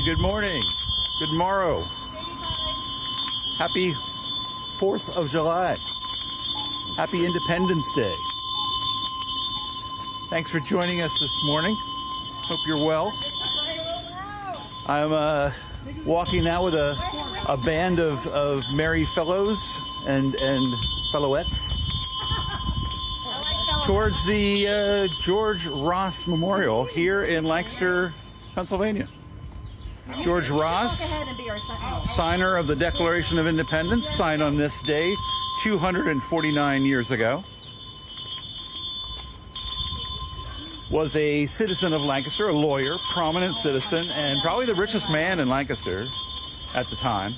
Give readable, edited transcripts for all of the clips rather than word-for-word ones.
good morning. Good morrow. Happy 4th of July. Happy Independence Day. Thanks for joining us this morning. Hope you're well. I'm walking now with a band of merry fellows and fellowettes towards the George Ross Memorial here in Lancaster, Pennsylvania. George Ross, signer of the Declaration of Independence, signed on this day 249 years ago, was a citizen of Lancaster, a lawyer, prominent citizen, and probably the richest man in Lancaster at the time.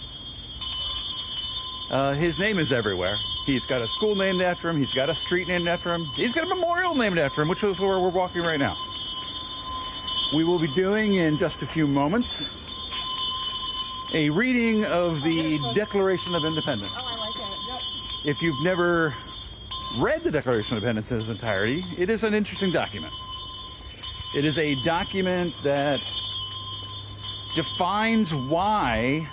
His name is everywhere. He's got a school named after him. He's got a street named after him. He's got a memorial named after him, which is where we're walking right now. We will be doing in just a few moments a reading of the Declaration of Independence. Oh, I like it. Yep. If you've never read the Declaration of Independence in its entirety, it is an interesting document. It is a document that defines why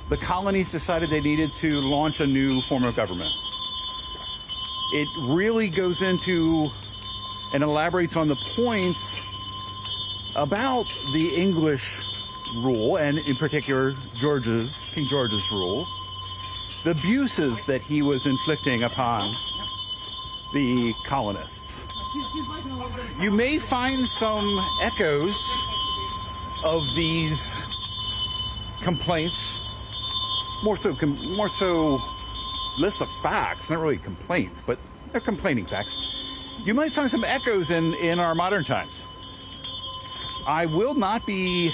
the colonies decided they needed to launch a new form of government. It really goes into and elaborates on the points about the English rule, and in particular King George's rule, the abuses that he was inflicting upon the colonists. You may find some echoes of these complaints, more so lists of facts, not really complaints, but they're complaining facts. You might find some echoes in our modern times. I will not be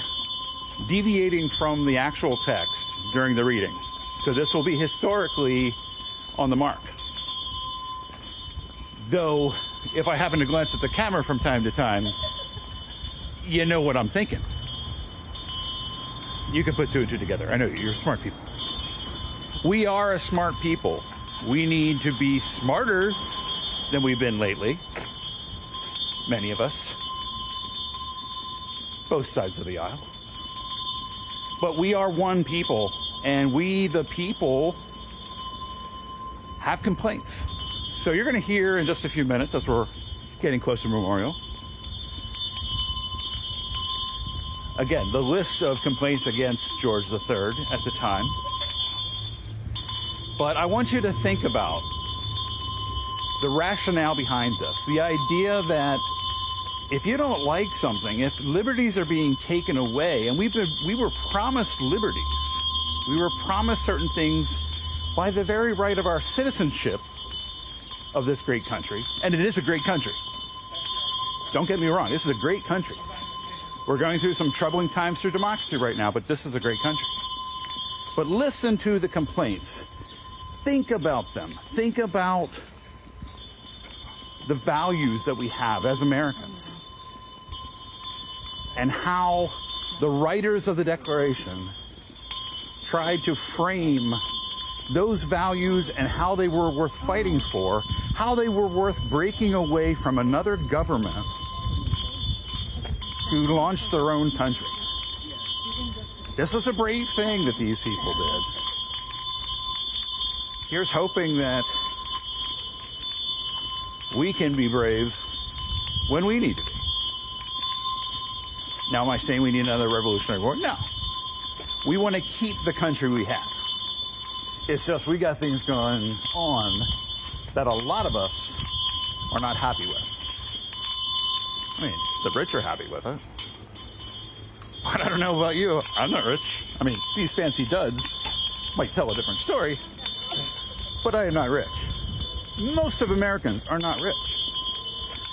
deviating from the actual text during the reading, so this will be historically on the mark. Though, if I happen to glance at the camera from time to time, you know what I'm thinking. You can put two and two together. I know you're smart people. We are a smart people. We need to be smarter than we've been lately. Many of us. Both sides of the aisle. But we are one people, and we, the people, have complaints. So you're going to hear in just a few minutes, as we're getting close to Memorial, again, the list of complaints against George III at the time. But I want you to think about the rationale behind this. The idea that if you don't like something, if liberties are being taken away, and we were promised liberties, we were promised certain things by the very right of our citizenship of this great country, and it is a great country. Don't get me wrong, this is a great country. We're going through some troubling times through democracy right now, but this is a great country. But listen to the complaints. Think about them. Think about the values that we have as Americans, and how the writers of the Declaration tried to frame those values and how they were worth fighting for, how they were worth breaking away from another government to launch their own country. This was a brave thing that these people did. Here's hoping that we can be brave when we need to be. Now, am I saying we need another Revolutionary War? No. We want to keep the country we have. It's just we got things going on that a lot of us are not happy with. I mean, the rich are happy with it. But I don't know about you. I'm not rich. I mean, these fancy duds might tell a different story, but I am not rich. Most of Americans are not rich.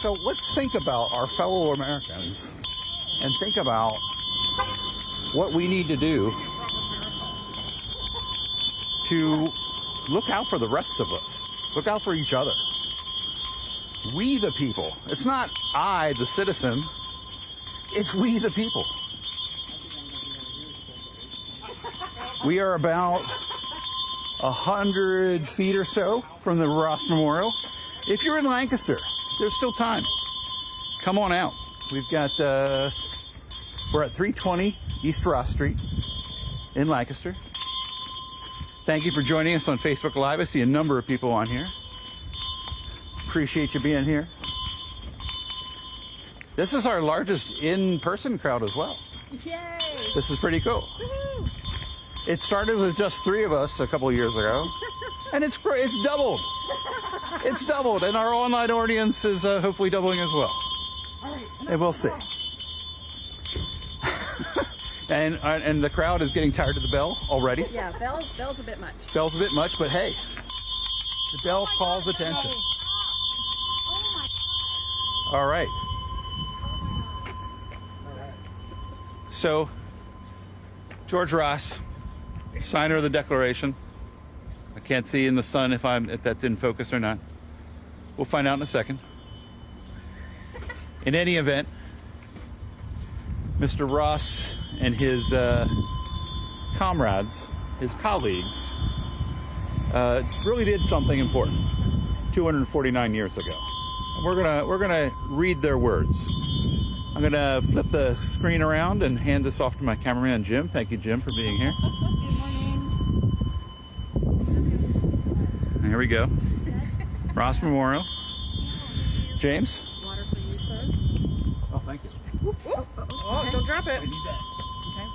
So let's think about our fellow Americans and think about what we need to do to look out for the rest of us. Look out for each other. We the people. It's not I, the citizen. It's we the people. We are about 100 feet or so from the Ross Memorial. If you're in Lancaster, there's still time. Come on out. We've got We're at 320 East Ross Street in Lancaster. Thank you for joining us on Facebook Live. I see a number of people on here. Appreciate you being here. This is our largest in-person crowd as well. Yay! This is pretty cool. Woohoo! It started with just 3 of us a couple of years ago, and it's great. It's doubled. It's doubled, and our online audience is hopefully doubling as well. All right. And we'll see. and the crowd is getting tired of the bell already. Yeah, bell's a bit much. Bell's a bit much, but hey, the bell calls attention. All right. So, George Ross, signer of the Declaration. I can't see in the sun if that's in focus or not. We'll find out in a second. In any event, Mr. Ross and his comrades, his colleagues, really did something important 249 years ago. We're gonna read their words. I'm gonna flip the screen around and hand this off to my cameraman, Jim. Thank you, Jim, for being here. Good morning. Here we go. Ross Memorial. James? Water for you, sir. Oh, thank you. Oh, don't drop it. We need that. Okay.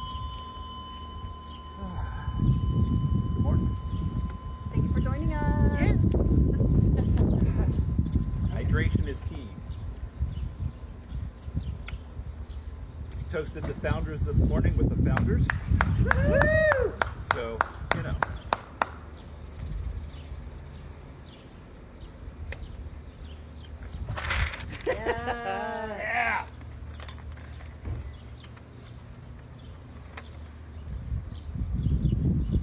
Good morning. Thanks for joining us. Hydration is key. Toasted the founders this morning with the founders. Woo! So, you know. Yeah.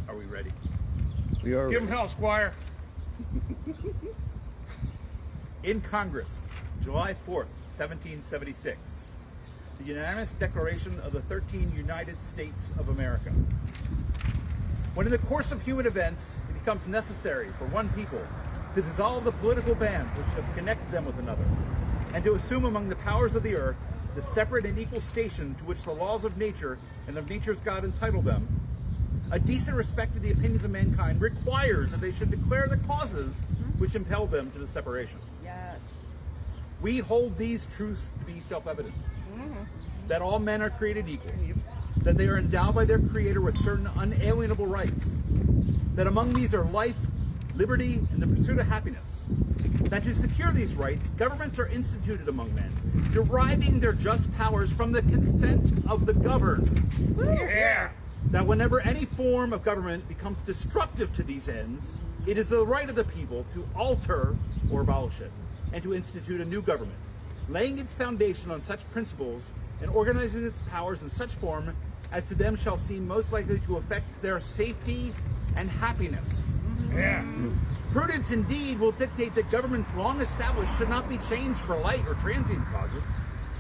Are we ready? We are. Give him hell, Squire. In Congress, July 4th, 1776. The unanimous declaration of the 13 United States of America. When in the course of human events, it becomes necessary for one people to dissolve the political bands which have connected them with another, and to assume among the powers of the earth the separate and equal station to which the laws of nature and of nature's God entitle them, a decent respect to the opinions of mankind requires that they should declare the causes which impelled them to the separation. Yes. We hold these truths to be self-evident. That all men are created equal. That they are endowed by their Creator with certain unalienable rights. That among these are life, liberty, and the pursuit of happiness. That to secure these rights, governments are instituted among men, deriving their just powers from the consent of the governed. Yeah. That whenever any form of government becomes destructive to these ends, it is the right of the people to alter or abolish it, and to institute a new government, laying its foundation on such principles and organizing its powers in such form as to them shall seem most likely to affect their safety and happiness. Yeah. Prudence indeed will dictate that governments long established should not be changed for light or transient causes,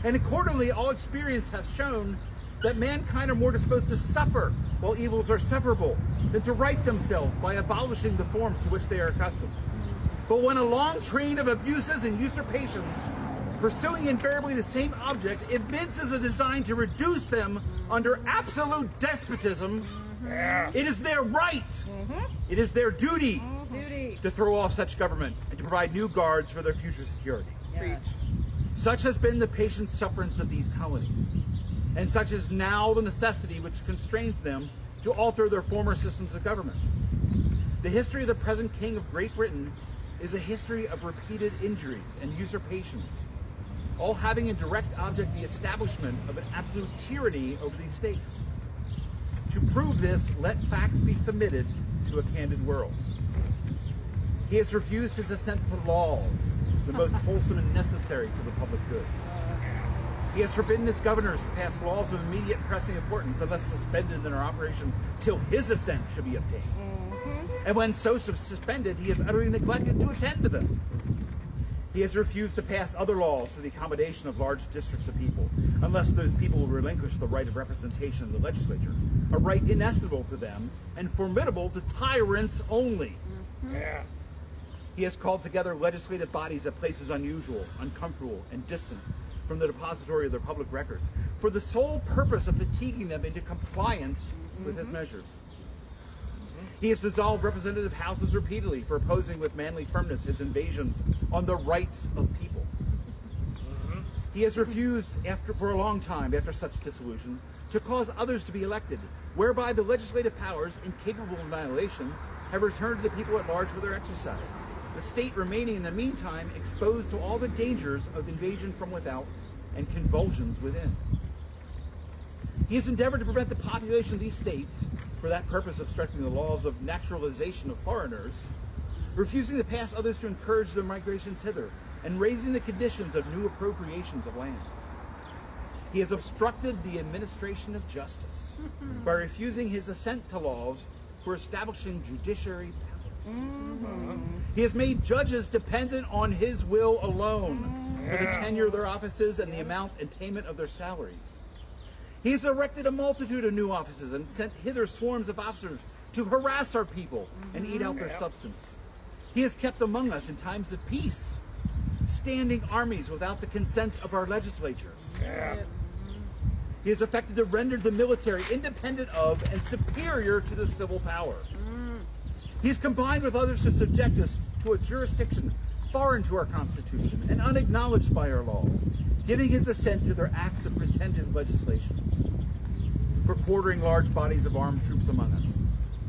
and accordingly all experience has shown that mankind are more disposed to suffer while evils are sufferable than to right themselves by abolishing the forms to which they are accustomed. But when a long train of abuses and usurpations, pursuing invariably the same object, evinces a design to reduce them under absolute despotism, it is their right, it is their duty to throw off such government and to provide new guards for their future security. Yeah. Such has been the patient sufferance of these colonies, and such is now the necessity which constrains them to alter their former systems of government. The history of the present King of Great Britain is a history of repeated injuries and usurpations, all having in direct object the establishment of an absolute tyranny over these states. To prove this, let facts be submitted to a candid world. He has refused his assent to laws, the most wholesome and necessary for the public good. He has forbidden his governors to pass laws of immediate pressing importance unless suspended in their operation till his assent should be obtained. And when so suspended, he has utterly neglected to attend to them. He has refused to pass other laws for the accommodation of large districts of people, unless those people will relinquish the right of representation in the legislature, a right inestimable to them and formidable to tyrants only. Yeah. He has called together legislative bodies at places unusual, uncomfortable, and distant from the depository of their public records, for the sole purpose of fatiguing them into compliance with his measures. He has dissolved representative houses repeatedly for opposing with manly firmness his invasions on the rights of people. He has refused for a long time after such dissolutions to cause others to be elected, whereby the legislative powers, incapable of annihilation, have returned to the people at large for their exercise, the state remaining in the meantime exposed to all the dangers of invasion from without and convulsions within. He has endeavored to prevent the population of these states, for that purpose of strictening the laws of naturalization of foreigners, refusing to pass others to encourage their migrations hither, and raising the conditions of new appropriations of lands. He has obstructed the administration of justice by refusing his assent to laws for establishing judiciary powers. He has made judges dependent on his will alone for the tenure of their offices and the amount and payment of their salaries. He has erected a multitude of new offices and sent hither swarms of officers to harass our people and eat out their substance. He has kept among us in times of peace standing armies without the consent of our legislatures. He has affected to render the military independent of and superior to the civil power. He has combined with others to subject us to a jurisdiction foreign to our Constitution and unacknowledged by our laws, giving his assent to their acts of pretended legislation, for quartering large bodies of armed troops among us,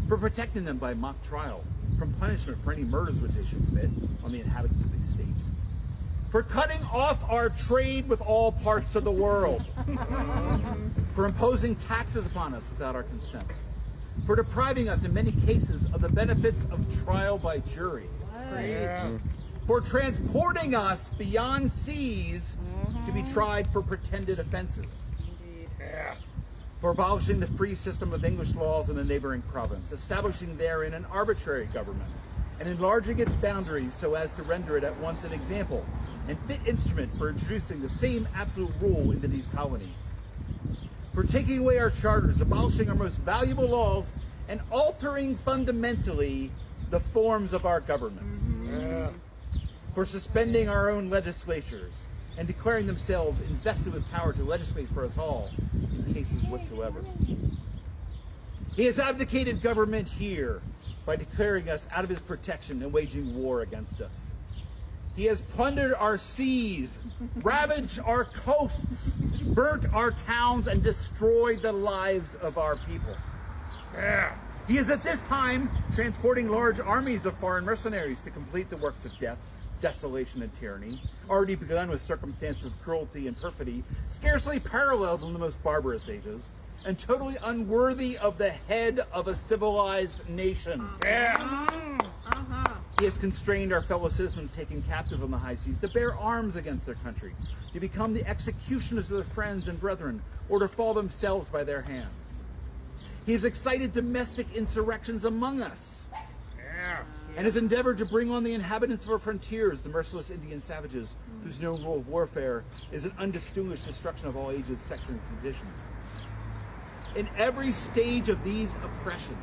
for protecting them by mock trial from punishment for any murders which they should commit on the inhabitants of these states, for cutting off our trade with all parts of the world, for imposing taxes upon us without our consent, for depriving us in many cases of the benefits of trial by jury, for transporting us beyond seas to be tried for pretended offenses, for abolishing the free system of English laws in a neighboring province, establishing therein an arbitrary government, and enlarging its boundaries so as to render it at once an example and fit instrument for introducing the same absolute rule into these colonies, for taking away our charters, abolishing our most valuable laws, and altering fundamentally the forms of our governments, for suspending our own legislatures and declaring themselves invested with power to legislate for us all in cases whatsoever. He has abdicated government here by declaring us out of his protection and waging war against us. He has plundered our seas, ravaged our coasts, burnt our towns, and destroyed the lives of our people. He is at this time transporting large armies of foreign mercenaries to complete the works of death, desolation, and tyranny, already begun with circumstances of cruelty and perfidy, scarcely paralleled in the most barbarous ages, and totally unworthy of the head of a civilized nation. He has constrained our fellow citizens taken captive on the high seas to bear arms against their country, to become the executioners of their friends and brethren, or to fall themselves by their hands. He has excited domestic insurrections among us, and has endeavored to bring on the inhabitants of our frontiers the merciless Indian savages, whose known rule of warfare is an undistinguished destruction of all ages, sex, and conditions. In every stage of these oppressions,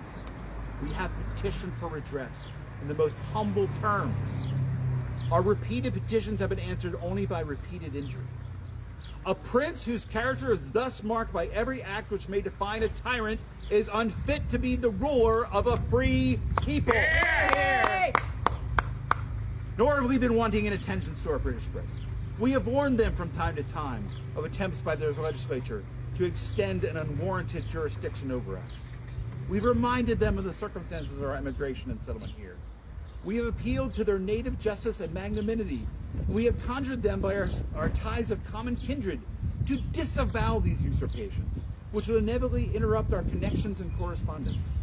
we have petitioned for redress in the most humble terms. Our repeated petitions have been answered only by repeated injury. A prince whose character is thus marked by every act which may define a tyrant is unfit to be the ruler of a free people. Nor have we been wanting in attentions to our British friends. We have warned them from time to time of attempts by their legislature to extend an unwarranted jurisdiction over us. We've reminded them of the circumstances of our emigration and settlement here. We have appealed to their native justice and magnanimity. We have conjured them by our ties of common kindred to disavow these usurpations, which will inevitably interrupt our connections and correspondence.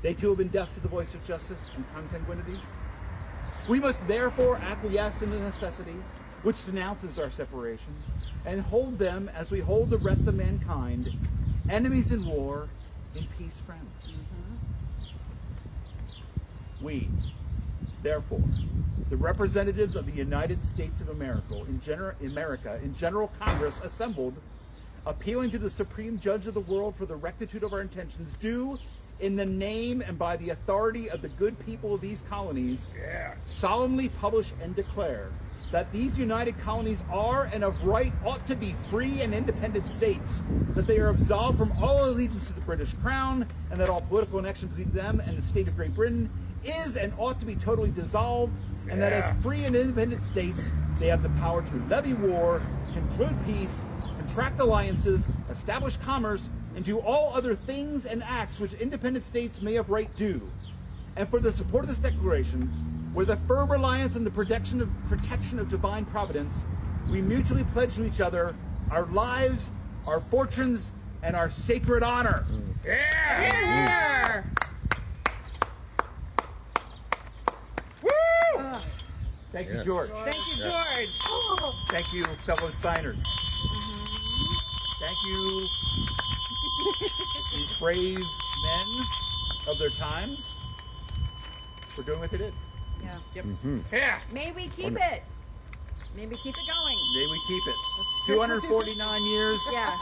They too have been deaf to the voice of justice and consanguinity. We must therefore acquiesce in the necessity which denounces our separation, and hold them as we hold the rest of mankind, enemies in war, in peace friends. We, therefore, the representatives of the United States of America in General Congress assembled, appealing to the Supreme Judge of the world for the rectitude of our intentions, do, in the name and by the authority of the good people of these colonies, solemnly publish and declare that these united colonies are and of right ought to be free and independent states, that they are absolved from all allegiance to the British Crown, and that all political connection between them and the state of Great Britain is and ought to be totally dissolved, and that as free and independent states, they have the power to levy war, conclude peace, contract alliances, establish commerce, and do all other things and acts which independent states may of right do. And for the support of this declaration, with a firm reliance on the protection of divine providence, we mutually pledge to each other our lives, our fortunes, and our sacred honor. Yeah. Woo! Thank you, George. Thank you, George. Thank you, fellow signers. Thank you, these brave men of their time, for doing what they did. Yeah. Yep. Yeah. May we keep it. May we keep it going. May we keep it. 249 years. Yeah.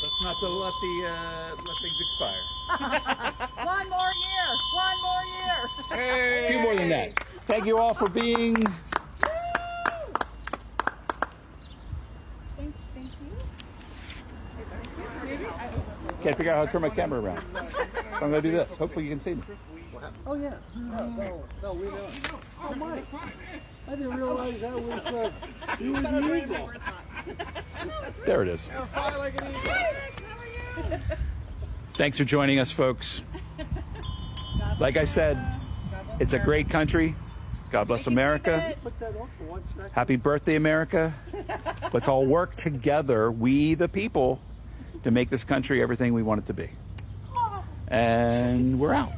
Let's not let things expire. One more year. One more year. Hey. Two more than that. Thank you all for being. Thank you. Can't figure out how to turn my camera around. So I'm going to do this. Hopefully you can see me. Oh yeah. No, we don't. Oh Mike, I didn't realize that was you and the eagle. There it is. Thanks for joining us, folks. Like I said, it's a great country. God bless America. Put that off for 1 second. Happy birthday, America. Let's all work together, we the people, to make this country everything we want it to be. And we're out.